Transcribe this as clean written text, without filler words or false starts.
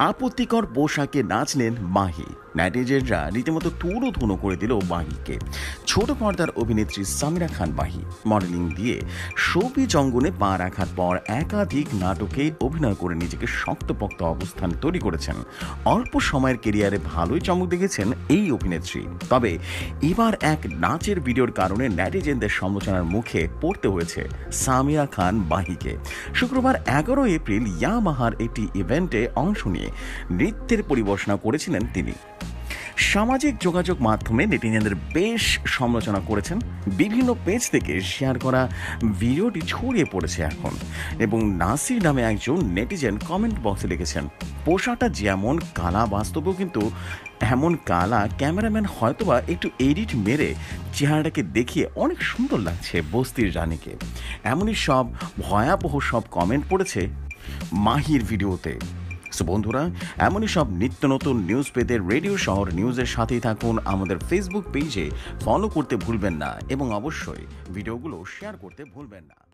আপত্তিকর পোশাকে নাচলেন মাহি। নেটিজেনরা রীতিমতো তুড়ো করে দিল মাহিকে। ছোট পর্দার অভিনেত্রী সামিরা খান মাহি মডেলিং দিয়ে শোবিজ অঙ্গনে পা রাখার পর একাধিক নাটকে অভিনয় করে নিজেকে শক্তপোক্ত অবস্থান তৈরি করেছেন। অল্প সময়ের কেরিয়ারে ভালোই চমক দেখেছেন এই অভিনেত্রী। তবে এবার এক নাচের ভিডিওর কারণে নেটিজেনদের সমালোচনার মুখে পড়তে হয়েছে সামিরা খান মাহিকে। শুক্রবার 11 এপ্রিল ইয়ামাহার একটি ইভেন্টে অংশ নিয়ে নৃত্যের পরিবেশনা করেছিলেন তিনি। সামাজিক যোগাযোগ মাধ্যমে নেটিজেনদের বেশ সমালোচনা করেছেন। বিভিন্ন পেজ থেকে শেয়ার করা ভিডিওটি ছড়িয়ে পড়েছে এখন, এবং নাসির নামে একজন নেটিজেন কমেন্ট বক্সে লিখেছেন, পোশাকটা যেমন কালা বাস্তবেও কিন্তু এমন কালা, ক্যামেরাম্যান হয়তোবা একটু এডিট মেরে চেহারাটাকে দেখিয়ে অনেক সুন্দর লাগছে বস্তির রানীকে। এমনই সব ভয়াবহ সব কমেন্ট পড়েছে মাহির ভিডিওতে। সো বন্ধুরা, এমনই সব নিত্য নতুন নিউজ পেতে রেডিও শহর নিউজের সাথেই থাকুন। আমাদের ফেসবুক পেজে ফলো করতে ভুলবেন না এবং অবশ্যই ভিডিওগুলো শেয়ার করতে ভুলবেন না।